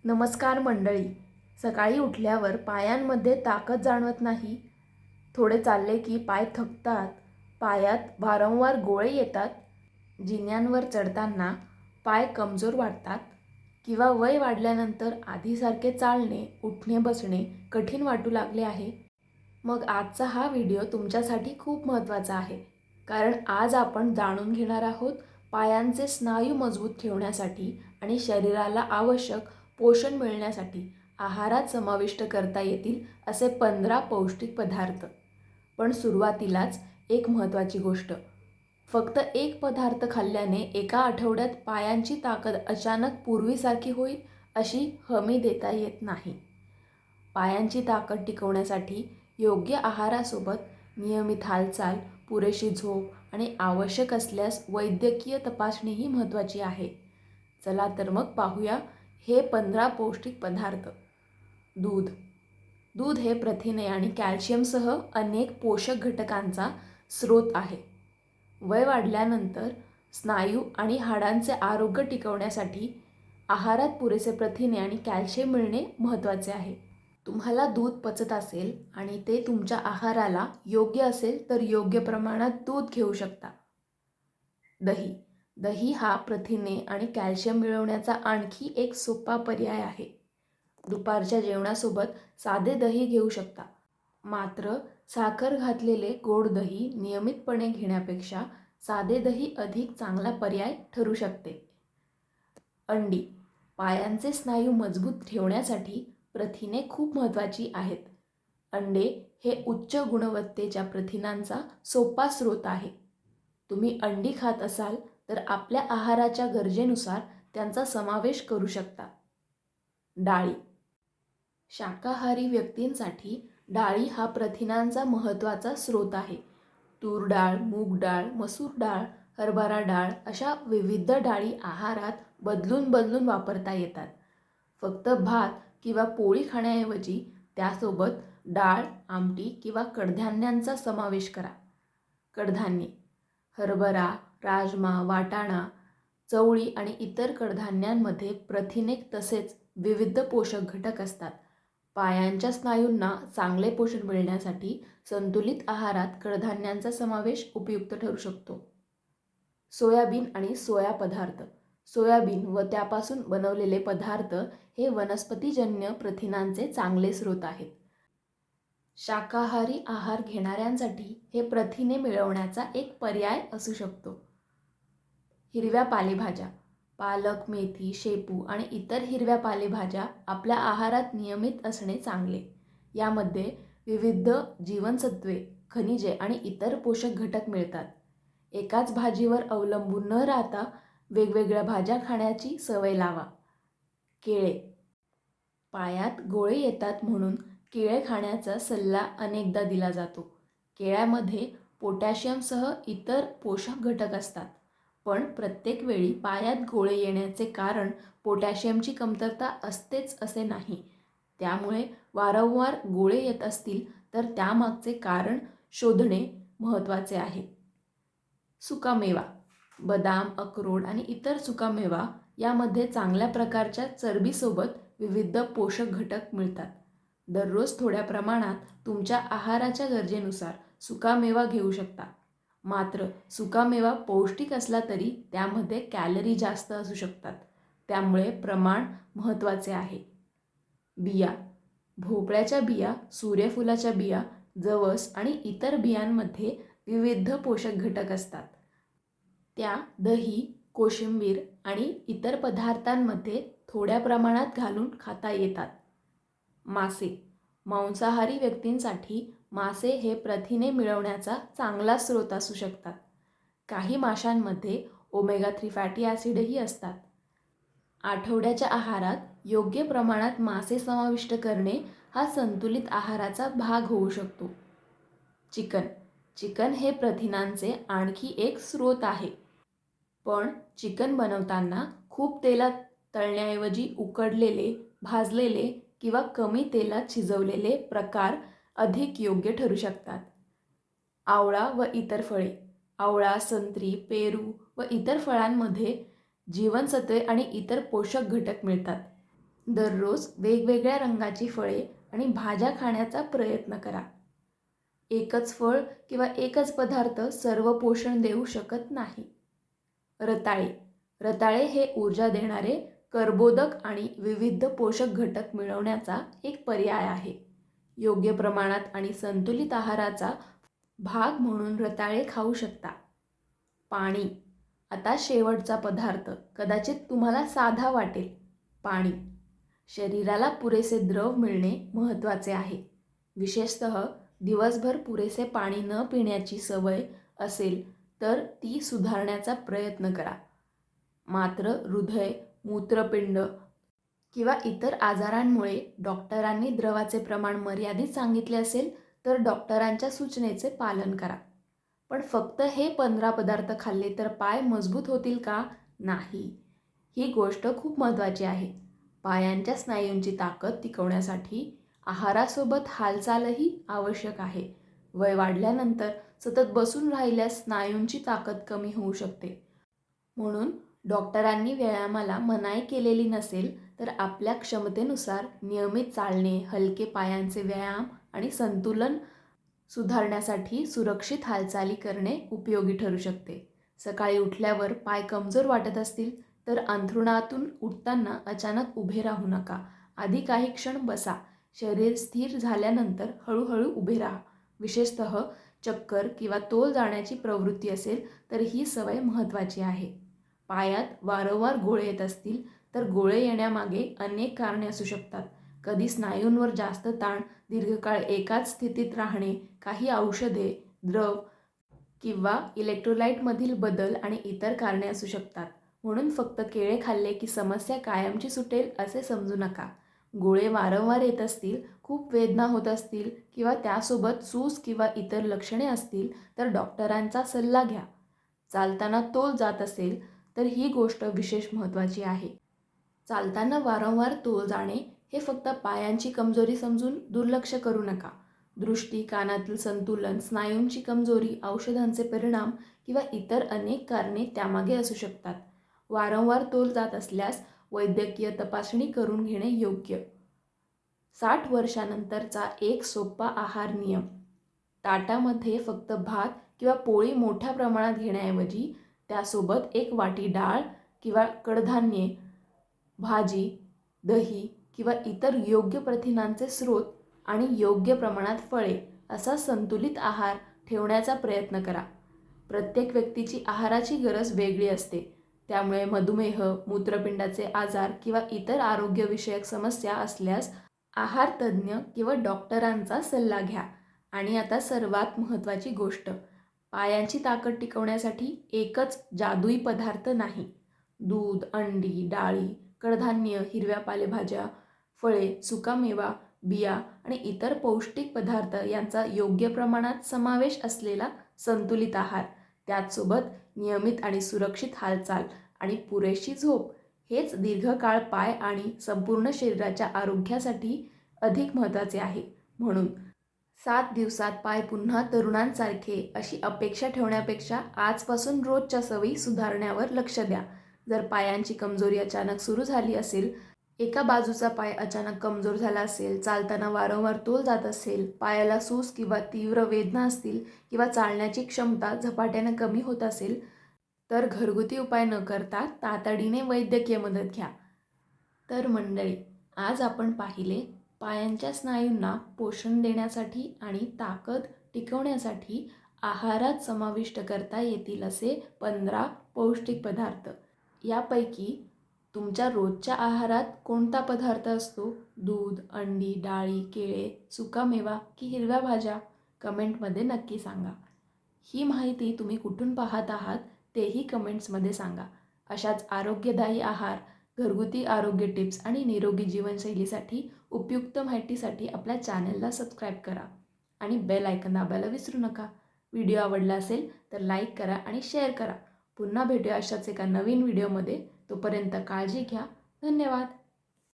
नमस्कार मंडळी. सकाळी उठल्यावर पायांमध्ये ताकद जाणवत नाही. थोडे चालले की पाय थकतात. पायात वारंवार गोळे येतात. जिन्यांवर चढताना पाय कमजोर वाटतात किंवा वय वाढल्यानंतर आधीसारखे चालणे, उठणे, बसणे कठीण वाटू लागले आहे. मग आजचा हा व्हिडिओ तुमच्यासाठी खूप महत्त्वाचा आहे. कारण आज आपण जाणून घेणार आहोत पायांचे स्नायू मजबूत ठेवण्यासाठी आणि शरीराला आवश्यक पोषण मिळण्यासाठी आहारात समाविष्ट करता येतील असे 15 पौष्टिक पदार्थ. पण सुरुवातीलाच एक महत्त्वाची गोष्ट. फक्त एक पदार्थ खाल्ल्याने एका आठवड्यात पायांची ताकद अचानक पूर्वीसारखी होईल अशी हमी देता येत नाही. पायांची ताकद टिकवण्यासाठी योग्य आहारासोबत नियमित हालचाल, पुरेशी झोप आणि आवश्यक असल्यास वैद्यकीय तपासणीही महत्त्वाची आहे. चला तर मग पाहूया हे 15 पौष्टिक पदार्थ. दूध. दूध हे प्रथिने आणि कॅल्शियमसह अनेक पोषक घटकांचा स्रोत आहे. वय वाढल्यानंतर स्नायू आणि हाडांचे आरोग्य टिकवण्यासाठी आहारात पुरेसे प्रथिने आणि कॅल्शियम मिळणे महत्त्वाचे आहे. तुम्हाला दूध पचत असेल आणि ते तुमच्या आहाराला योग्य असेल तर योग्य प्रमाणात दूध घेऊ शकता. दही. दही हा प्रथिने आणि कॅल्शियम मिळवण्याचा आणखी एक सोपा पर्याय आहे. दुपारच्या जेवणासोबत साधे दही घेऊ शकता. मात्र साखर घातलेले गोड दही नियमितपणे घेण्यापेक्षा साधे दही अधिक चांगला पर्याय ठरू शकते. अंडी. पायांचे स्नायू मजबूत ठेवण्यासाठी प्रथिने खूप महत्त्वाची आहेत. अंडे हे उच्च गुणवत्तेच्या प्रथिनांचा सोपा स्रोत आहे. तुम्ही अंडी खात असाल तर आपल्या आहाराच्या गरजेनुसार त्यांचा समावेश करू शकता. डाळी. शाकाहारी व्यक्तींसाठी डाळी हा प्रथिनांचा महत्त्वाचा स्रोत आहे. तूर डाळ, मूग डाळ, मसूर डाळ, हरभरा डाळ अशा विविध डाळी आहारात बदलून बदलून वापरता येतात. फक्त भात किंवा पोळी खाण्याऐवजी त्यासोबत डाळ, आमटी किंवा कडधान्यांचा समावेश करा. कडधान्ये. हरभरा, राजमा, वाटाणा, चवळी आणि इतर कडधान्यांमध्ये प्रथिने तसेच विविध पोषक घटक असतात. पायांच्या स्नायूंना चांगले पोषण मिळण्यासाठी संतुलित आहारात कडधान्यांचा समावेश उपयुक्त ठरू शकतो. सोयाबीन आणि सोया पदार्थ. सोयाबीन व त्यापासून बनवलेले पदार्थ हे वनस्पतीजन्य प्रथिनांचे चांगले स्रोत आहेत. शाकाहारी आहार घेणाऱ्यांसाठी हे प्रथिने मिळवण्याचा एक पर्याय असू शकतो. हिरव्या पालेभाज्या. पालक, मेथी, शेपू आणि इतर हिरव्या पालेभाज्या आपल्या आहारात नियमित असणे चांगले. यामध्ये विविध जीवनसत्त्वे, खनिजे आणि इतर पोषक घटक मिळतात. एकाच भाजीवर अवलंबून न राहता वेगवेगळ्या भाज्या खाण्याची सवय लावा. केळे. पायात गोळे येतात म्हणून केळे खाण्याचा सल्ला अनेकदा दिला जातो. केळ्यामध्ये पोटॅशियमसह इतर पोषक घटक असतात. पण प्रत्येक वेळी पायात गोळे येण्याचे कारण पोटॅशियमची कमतरता असतेच असे नाही. त्यामुळे वारंवार गोळे येत असतील तर त्यामागचे कारण शोधणे महत्त्वाचे आहे. सुकामेवा. बदाम, अक्रोड आणि इतर सुकामेवा यामध्ये चांगल्या प्रकारच्या चरबीसोबत विविध पोषक घटक मिळतात. दररोज थोड्या प्रमाणात तुमच्या आहाराच्या गरजेनुसार सुकामेवा घेऊ शकता. मात्र सुकामेवा पौष्टिक असला तरी त्यामध्ये कॅलरी जास्त असू शकतात. त्यामुळे प्रमाण महत्त्वाचे आहे. बिया. भोपळ्याच्या बिया, सूर्यफुलाच्या बिया, जवस आणि इतर बियांमध्ये विविध पोषक घटक असतात. त्या दही, कोशिंबीर आणि इतर पदार्थांमध्ये थोड्या प्रमाणात घालून खाता येतात. मासे. मांसाहारी व्यक्तींसाठी मासे हे प्रथिने मिळवण्याचा चांगला स्रोत असू शकतात. काही माशांमध्ये ओमेगा 3 फॅटी ॲसिडही असतात. आठवड्याच्या आहारात योग्य प्रमाणात मासे समाविष्ट करणे हा संतुलित आहाराचा भाग होऊ शकतो. चिकन. चिकन हे प्रथिनांचे आणखी एक स्रोत आहे. पण चिकन बनवताना खूप तेलात तळण्याऐवजी उकडलेले, भाजलेले किंवा कमी तेलात शिजवलेले प्रकार अधिक योग्य ठरू शकतात. आवळा व इतर फळे. आवळा, संत्री, पेरू व इतर फळांमध्ये जीवनसत्त्वे आणि इतर पोषक घटक मिळतात. दररोज वेगवेगळ्या रंगाची फळे आणि भाज्या खाण्याचा प्रयत्न करा. एकच फळ किंवा एकच पदार्थ सर्व पोषण देऊ शकत नाही. रताळे. रताळे हे ऊर्जा देणारे, कर्बोदक आणि विविध पोषक घटक मिळवण्याचा एक पर्याय आहे. योग्य प्रमाणात आणि संतुलित आहाराचा भाग म्हणून रताळे खाऊ शकता. पाणी. आता शेवटचा पदार्थ कदाचित तुम्हाला साधा वाटेल. पाणी. शरीराला पुरेसे द्रव मिळणे महत्त्वाचे आहे. विशेषतः दिवसभर पुरेसे पाणी न पिण्याची सवय असेल तर ती सुधारण्याचा प्रयत्न करा. मात्र हृदय, मूत्रपिंड किंवा इतर आजारांमुळे डॉक्टरांनी द्रवाचे प्रमाण मर्यादित सांगितले असेल तर डॉक्टरांच्या सूचनेचे पालन करा. पण फक्त हे 15 पदार्थ खाल्ले तर पाय मजबूत होतील का? नाही. ही गोष्ट खूप महत्त्वाची आहे. पायांच्या स्नायूंची ताकद टिकवण्यासाठी आहारासोबत हालचालही आवश्यक आहे. वय वाढल्यानंतर सतत बसून राहिल्यास स्नायूंची ताकद कमी होऊ शकते. म्हणून डॉक्टरांनी व्यायामाला मनाई केलेली नसेल तर आपल्या क्षमतेनुसार नियमित चालणे, हलके पायांचे व्यायाम आणि संतुलन सुधारण्यासाठी सुरक्षित हालचाली करणे उपयोगी ठरू शकते. सकाळी उठल्यावर पाय कमजोर वाटत असतील तर अंथरुणातून उठताना अचानक उभे राहू नका. आधी काही क्षण बसा. शरीर स्थिर झाल्यानंतर हळूहळू उभे राहा. विशेषतः चक्कर किंवा तोल जाण्याची प्रवृत्ती असेल तर ही सवय महत्त्वाची आहे. पायात वारंवार गोळे येत असतील तर गोळे येण्यामागे अनेक कारणे असू शकतात. कधी स्नायूंवर जास्त ताण, दीर्घकाळ एकाच स्थितीत राहणे, काही औषधे, द्रव किंवा इलेक्ट्रोलाइटमधील बदल आणि इतर कारणे असू शकतात. म्हणून फक्त केळे खाल्ले की समस्या कायमची सुटेल असे समजू नका. गोळे वारंवार येत असतील, खूप वेदना होत असतील किंवा त्यासोबत सूज किंवा इतर लक्षणे असतील तर डॉक्टरांचा सल्ला घ्या. चालताना तोल जात असेल तर ही गोष्ट विशेष महत्त्वाची आहे. चालताना वारंवार तोल जाणे हे फक्त पायांची कमजोरी समजून दुर्लक्ष करू नका. दृष्टी, कानातील संतुलन, स्नायूंची कमजोरी, औषधांचे परिणाम किंवा इतर अनेक कारणे त्यामागे असू शकतात. वारंवार तोल जात असल्यास वैद्यकीय तपासणी करून घेणे योग्य. 60 वर्षानंतरचा एक सोपा आहार नियम. ताटामध्ये फक्त भात किंवा पोळी मोठ्या प्रमाणात घेण्याऐवजी त्यासोबत एक वाटी डाळ किंवा कडधान्ये, भाजी, दही किंवा इतर योग्य प्रथिनांचे स्रोत आणि योग्य प्रमाणात फळे असा संतुलित आहार ठेवण्याचा प्रयत्न करा. प्रत्येक व्यक्तीची आहाराची गरज वेगळी असते. त्यामुळे मधुमेह, मूत्रपिंडाचे आजार किंवा इतर आरोग्यविषयक समस्या असल्यास आहार तज्ज्ञ किंवा डॉक्टरांचा सल्ला घ्या. आणि आता सर्वात महत्त्वाची गोष्ट, पायांची ताकद टिकवण्यासाठी एकच जादुई पदार्थ नाही. दूध, अंडी, डाळी, कडधान्य, हिरव्या पालेभाज्या, फळे, सुकामेवा, बिया आणि इतर पौष्टिक पदार्थ यांचा योग्य प्रमाणात समावेश असलेला संतुलित आहार, त्याचसोबत नियमित आणि सुरक्षित हालचाल आणि पुरेशी झोप हेच दीर्घकाळ पाय आणि संपूर्ण शरीराच्या आरोग्यासाठी अधिक महत्त्वाचे आहे. म्हणून 7 दिवसात पाय पुन्हा तरुणांसारखे अशी अपेक्षा ठेवण्यापेक्षा आजपासून रोजच्या सवयी सुधारण्यावर लक्ष द्या. जर पायांची कमजोरी अचानक सुरू झाली असेल, एका बाजूचा पाय अचानक कमजोर झाला असेल, चालताना वारंवार तोल जात असेल, पायाला सूज किंवा तीव्र वेदना असतील किंवा चालण्याची क्षमता झपाट्याने कमी होत असेल तर घरगुती उपाय न करता तातडीने वैद्यकीय मदत घ्या. तर मंडळी, आज आपण पाहिले पायांच्या स्नायूंना पोषण देण्यासाठी आणि ताकद टिकवण्यासाठी आहारात समाविष्ट करता येतील असे 15 पौष्टिक पदार्थ. यापैकी तुमच्या रोजच्या आहारात कोणता पदार्थ असतो? दूध, अंडी, डाळी, केळे, सुकामेवा की हिरव्या भाज्या? कमेंटमध्ये नक्की सांगा. ही माहिती तुम्ही कुठून पाहत आहात तेही कमेंट्समध्ये सांगा. अशाच आरोग्यदायी आहार, घरगुती आरोग्य टिप्स आणि निरोगी जीवनशैलीसाठी उपयुक्त माहितीसाठी आपल्या चॅनलला सबस्क्राईब करा आणि बेल आयकॉन दाबायला विसरू नका. व्हिडिओ आवडला असेल तर लाईक करा आणि शेअर करा. पुन्हा भेटूया अशाच एका नवीन व्हिडिओमध्ये. तोपर्यंत काळजी घ्या. धन्यवाद.